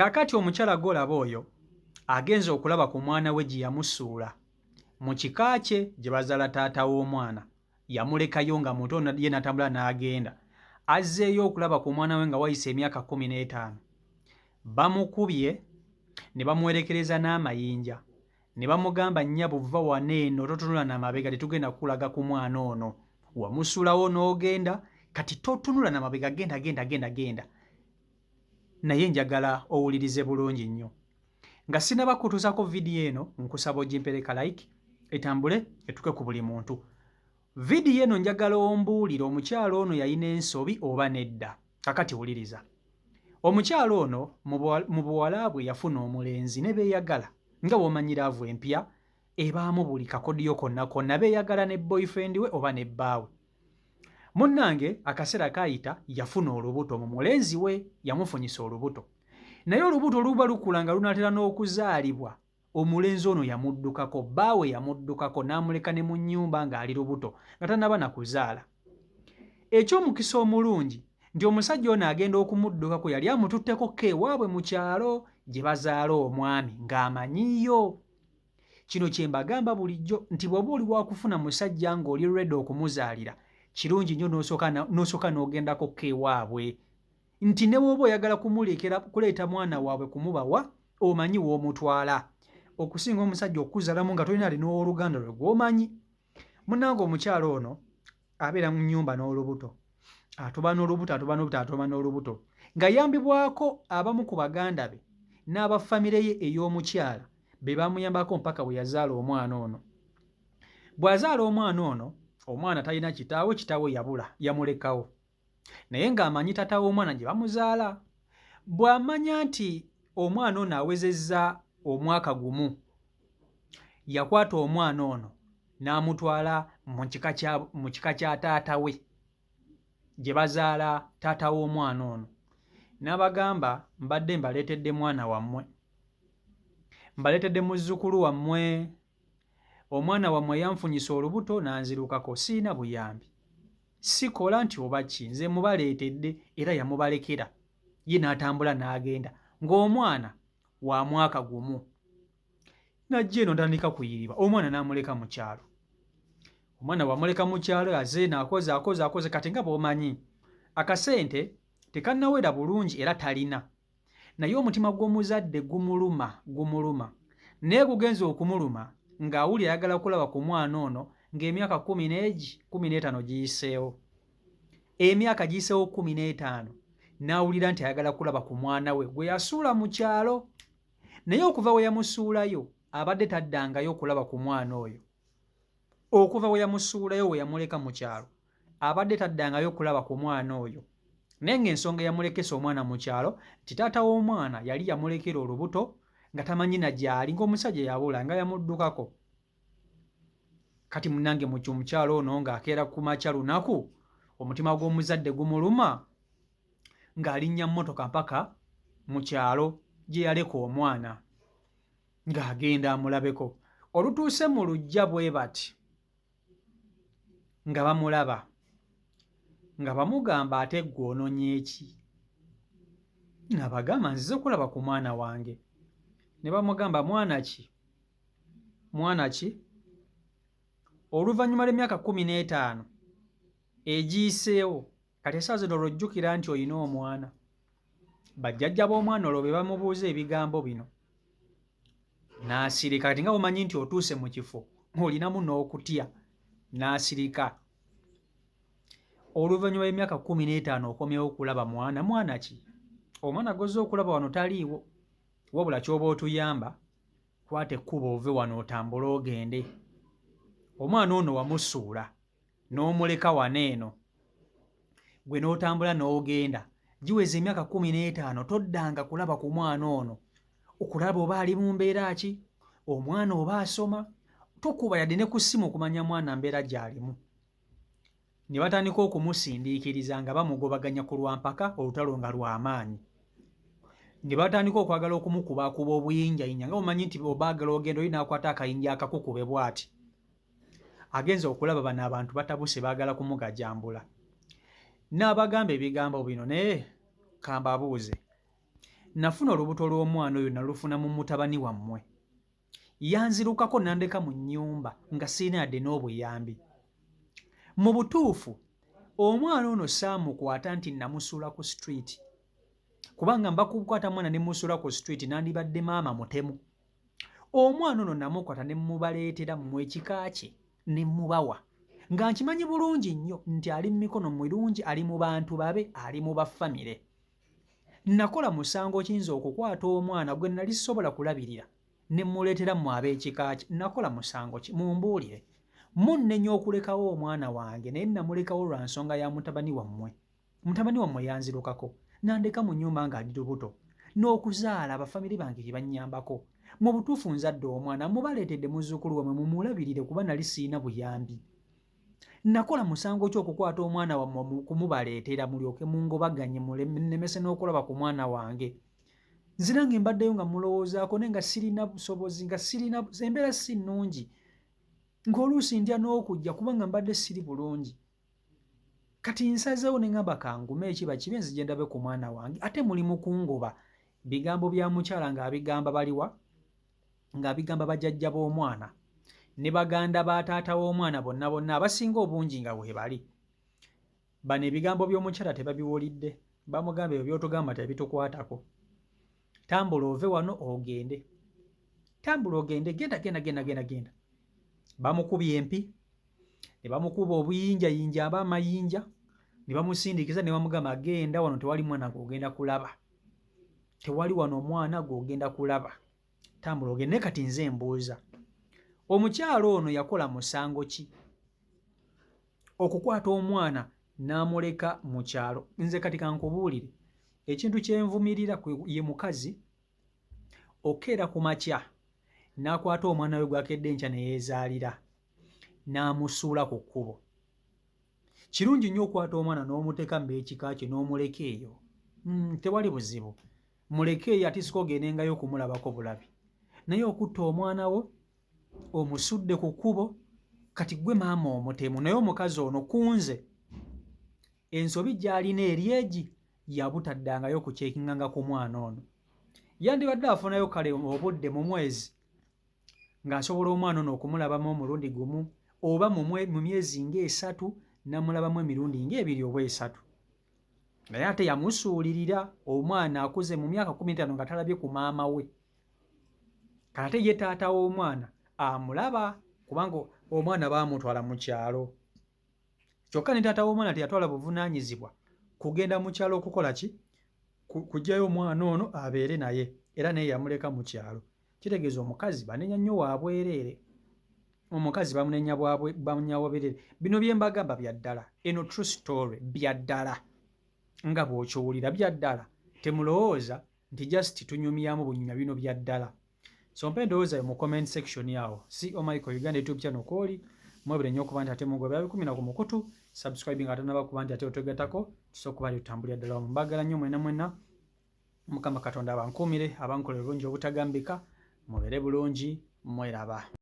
Kaakati omukyala golaba oyo agenza okulaba ku mwana we gye yamusuula mu kika kye gye bazaala taata w'omwana. Yamulekayo nga muto ye n'atambula n'agenda. Azzeeyo okulaba ku mwana we nga wayise emyaka 15. Bamukubye ne bamuwerekereza n'amayinja. Ne bamugamba nnyabo vva wano eno totunula na mabega tetugenda kukulaga ku mwana ono. Wamusuulawo n'ogenda kati totunula na mabega genda. Naye njagala owulirize bulungi nnyo. Nga sinaba kutuusako vidiyo eno nkusaba ogimpereka like etambule etuke ku buli muntu. Vidiyo eno njagala ombuulire omukyala ono yalina ensobi oba nedda. Kakati wuliriza. Omukyala ono mu buwala bwe yafuna omulenzi ne beeyagala. Nga bw'omanyi laavu empya ebaamu buli kakodiyo konna beeyagala ne boyfriend we oba ne bbaawe. Munnange akaseera kaayita yafuna olubuto mu mulenzi we yamufunyisa olubuto. Naye olubuto oluba lukula nga lunaatera n'okuzaalibwa omulenzi ono yamuddukako, bbaawe yamuddukako n'amuleka ne mu nnyumba ng'ali lubuto nga tannaba na kuzaala. Eky'omukisa omulungi nti omusajja ono agenda okumuddukako yali amututteko ko ewaabwe mu kyalo gye bazaala omwami ng'amanyiyo. Kino kye mbagamba bulijjo nti bw'oba oli wakufuna musajja ng'oli ready okumuzaalira, kirungi nnyo n'osooka n'ogendako ko ewaabwe. Nti ne bw'oba oyagala kuleeta mwana waabwe kumubawa omanyi w'omutwala. Okusinga omusajja okuzaalamu nga tolina alina oluganda lwe gw'omanyi. Munnange omukyala ono abeera mu nnyumba n'olubuto. Atoba n'olubuto. Ng'ayambibwako abamu ku baganda be n'abafamire ye ey'omukyala be bamuyambako mpaka bwe yazaala omwana ono. Bw'azaala omwana ono, omwana talina kitaawe yabula, yamulekawo. Naye ng'amanyi taata w'omwana gye bamuzaala. Bw'amanya nti omwana ono awezezza omwaka gumu, yakwata omwana ono n'amutwala mu kika kya taata we gye bazaala taata w'omwana ono. N'abagamba mbadde mbaleetedde mwana wammwe, mbaleetedde muzzukulu wammwe. Omwana wammwe yanfunyisa olubuto n'anzirukako, siina buyambi. Sikola nti oba ki, nze mubaleetedde era yamubalekera. Ye n'atambula n'agenda ng'omwana wa mwaka gumu. Najja eno ntandika kuyiriba, omwana n'amuleka mu kyalo. Omwana wamuleka mu kyalo aze n'akoze kati nga bw'omanyi akasente tekannawera bulungi era talina. Naye omutima gw'omuzadde gumuluma. Naye gugenza okumuluma ng'awulira ayagala kulaba ku mwana ono ng'emyaka 15 giyiseewo. Emyaka giyiseewo 15 n'awulira nti ayagala kulaba ku mwana we gwe yasuula mu kyalo. Naye okuva we yamusuulayo abadde taddangayo kulaba ku mwana oyo. Okuva we yamusuulayo we yamuleka mu kyalo abadde taddangayo kulaba ku mwana oyo. Naye ng'ensonga yamulekesa omwana mu kyalo nti taata w'omwana yali yamulekera olubuto nga tamanyi na gy'ali ng'omusajja yabula nga yamuddukako. Kati munnange mu kyalo ono ng'akeera ku makya lunaku, omutima gw'omuzadde gumuluma ng'alinnya mmotoka mpaka mu kyalo gye yaleka omwana ng'agenda amulabeko. Olutuuse mu luggya bwe bati nga bamulaba nga bamugamba ate ggwe ononye ki? N'abagamba nzize kulaba ku mwana wange. Ne bamugamba mwana ki? Oluvannyuma lw'emyaka 15 egiyiseewo kati essaawa zino olwojjukira nti olina omwana. Bajjajja b'omwana olwo be bamubuuza ebigambo bino n'asirika. Kati nga bumanyi nti otuuse mu kifo olinamu n'okutya, n'asirika. Oluvannyuma lw'emyaka 15 okomyewo okulaba mwana ki? Omwana gozze okulaba wano taliiwo, wabula ky'oba otuyamba kwata ekkubo ove wano otambule ogende. Omwana ono wamusuula n'omuleka wano eno, gwe n'otambula n'ogenda. Giweza emyaka 15 toddanga kulaba ku mwana ono okulaba oba ali mu mbeera ki, omwana oba asoma. Tokuba yadde ne ku ssimu okumanya mwana mbeera gy'alimu. Ne batandika okumusindiikiriza nga bamugobaganya ku lwampaka, olutalo nga lw'amaanyi. Ne batandika okwagala okumukubakuba obuyinjayinya nga omanyi nti obaagala ogenda oli n'akwata akayinja akakukube bw'ati. Agenza okulaba bano abantu batabuse baagala kumugajambula. N'abagamba ebigambo bino naye kambabuuze. nafuna olubuto lw'omwana oyo nalufuna mu mutabani wammwe. Yanzirukako nandeka mu nnyumba nga sirina yadde n'obuyambi. Mu butuufu omwana ono saamukwata nti namusuula ku street, kubanga mba kukwata mwana ne musuula ku street nandibadde maama mutemu. Omwana ono namukwata ne mubaleetera mmwe ekika kye ne mubawa, nga nkimanyi bulungi nnyo nti ali mu mikono mirungi, ali mu bantu babe, ali mu baffamire. Nakola musango kiyinza okukwata omwana gwe nali sobola kulabirira ne muleetera mmwe ab'ekika kye. Nakola musango ki? Mumbuulire. Munnenya okulekawo omwana wange naye namulekawo lwa nsonga ya mutabani wammwe. Mutabani wammwe yanzirukako nandeka mu nnyumba ng'ali lubuto, n'okuzaala abafamire bange gye bannyambako. Mu butuufu nzadde omwana mubaleetedde muzzukulu wammwe mumulabirire kuba nali siina buyambi. Nakola musango ki okukwata omwana wammwe kumubaleetera mulyoke mungobaganye nemese n'okulaba ku mwana wange. Nze nange mbaddeyo nga mulowoozaako naye nga sirina busobozi, nga sirina embeera si nnungi, ng'oluusi ndya n'okujja kubanga mbadde siri bulungi. Kati nsazeewo ne ngamba kangume ekiba kibi nzije ndabe ku mwana wange, ate muli mu kungoba. Bigambo bya mukyala ng'abigamba baliwa? Ng'abigamba bajjajja b'omwana ne baganda ba taata w'omwana bonna bonna abasinga obungi nga bwe bali. Bano ebigambo by'omukyala tebabiwulidde, bamugamba ebyo by'otugamba tebitukwatako. Tambula ove wano ogende, tambula ogende, genda. Bamukubye empi, ne bamukuba obuyinjayinja ab'amayinja, ne bamusindikiza ne bamugamba genda wano, tewali mwana gw'ogenda kulaba, tewali wano omwana gw'ogenda kulaba, tambula ogende. Ne kati nze mbuuza, omukyala ono yakola musango ki okukwata omwana n'amuleka mu kyalo? Nze kati kankubuulire, ekintu kyenvumirira ye mukazi okeera ku makya n'akwata omwana we gwakedde enkya ne yeezaalira n'amusuula ku kkubo. Kirungi nnyo okwata omwana n'omuteeka mu beekika kye n'omuleka eyo, tewali buzibu, muleke eyo ate sika ogendengayo okumulabako bulabi. Naye okutta omwana wo omusudde ku kkubo, kati gwe maama omutemu. Naye omukazi ono kunze ensobi gy'alina eri egi yabutaddangayo kukyekinganga ku mwana ono. Yandibadde afunayo kale obudde mu mwezi ng'asobola omwana ono okumulabamu omulundi gumu oba mu myezi ng'esatu namulabamu emirundi ng'ebiri oba esatu. Naye ate yamusuulirira. Omwana akuze mu myaka 15 nga talabye ku maama we, kate ye taata w'omwana amulaba kubanga omwana baamutwala mu kyalo. Kyokka ne taata w'omwana teyatwala buvunaanyizibwa kugenda mu kyalo okukola ki? Kuggyayo omwana ono abeere naye, era naye yamuleka mu kyalo. Kitegeeza omukazi banenya nnyo wa bwereere, omukazi bamunenya bwereere. Bino bye mbagamba bya ddala, eno true story, bya ddala nga bw'okiwulira, bya ddala. Temulowooza nti just tunyumyamu bunyumya, bino bya ddala. So mpe ndowooza mu comment section yawo. CEO Michael Uganda YouTube channel kwoli mwebere nnyo okuba nti ate mugobera bikumina ku mukutu, subscribing ate n'abakuba nti ate otegettako, tusobola okuba nti tutambulira ddala. Mbagala nnyo mwenna, Mukama Katonda abankuumire, abankolera bulungi obutagambika, mubeere bulungi, mweraba.